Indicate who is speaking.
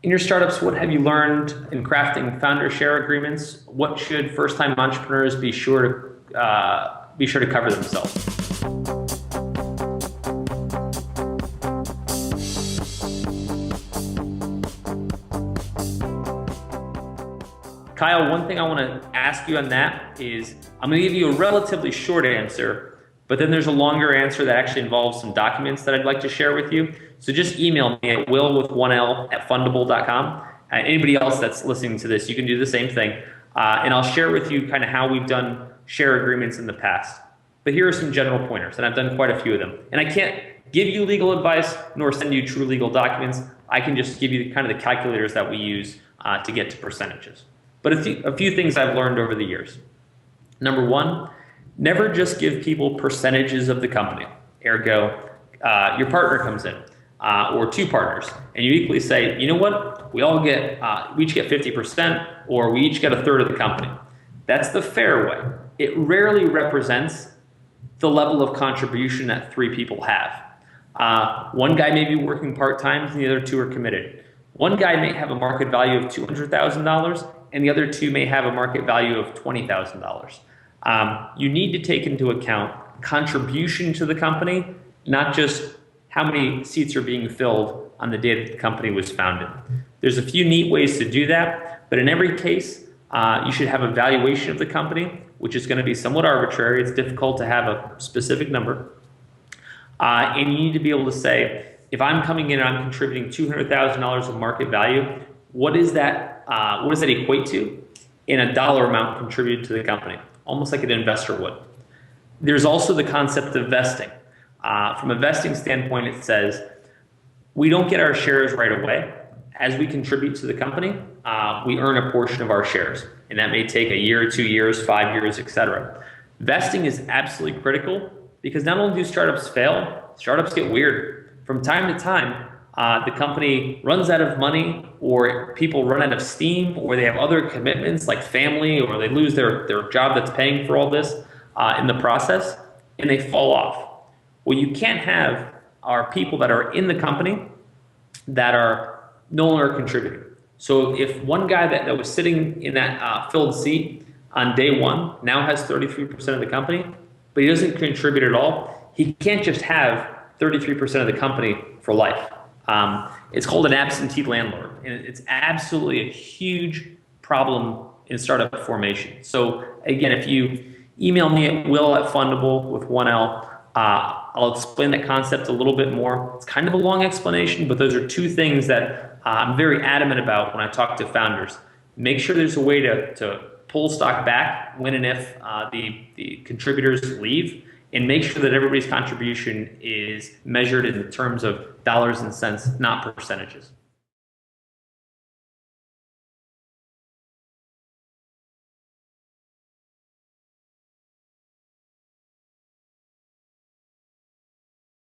Speaker 1: In your startups, what have you learned in crafting founder share agreements? What should first-time entrepreneurs be sure to cover themselves? Kyle, one thing I want to ask you on that is I'm going to give you a relatively short answer, but then there's a longer answer that actually involves some documents that I'd like to share with you. So just email me at will@fundable.com. Anybody else that's listening to this, you can do the same thing. And I'll share with you kind of how we've done share agreements in the past. But here are some general pointers, and I've done quite a few of them. And I can't give you legal advice nor send you true legal documents. I can just give you kind of the calculators that we use to get to percentages. But a few things I've learned over the years. Number one, never just give people percentages of the company. Ergo, your partner comes in, or two partners, and you equally say, you know what, we each get 50%, or we each get a third of the company. That's the fair way. It rarely represents the level of contribution that three people have. One guy may be working part-time, and the other two are committed. One guy may have a market value of $200,000, and the other two may have a market value of $20,000. You need to take into account contribution to the company, not just how many seats are being filled on the day that the company was founded. There's a few neat ways to do that, but in every case, you should have a valuation of the company, which is going to be somewhat arbitrary. It's difficult to have a specific number. And you need to be able to say, if I'm coming in and I'm contributing $200,000 of market value, what does that equate to in a dollar amount contributed to the company? Almost like an investor would. There's also the concept of vesting. From a vesting standpoint, it says we don't get our shares right away. As we contribute to the company, we earn a portion of our shares. And that may take a year, 2 years, 5 years, etc. Vesting is absolutely critical because not only do startups fail, startups get weird. From time to time, the company runs out of money, or people run out of steam, or they have other commitments like family, or they lose their job that's paying for all this in the process, and they fall off. What you can't have are people that are in the company that are no longer contributing. So if one guy that was sitting in that filled seat on day one now has 33% of the company, but he doesn't contribute at all, he can't just have 33% of the company for life. It's called an absentee landlord, and it's absolutely a huge problem in startup formation. So again, if you email me at will@fundable with 1L, I'll explain that concept a little bit more. It's kind of a long explanation, but those are two things that I'm very adamant about when I talk to founders. Make sure there's a way to pull stock back when and if the contributors leave, and make sure that everybody's contribution is measured in terms of dollars and cents, not percentages.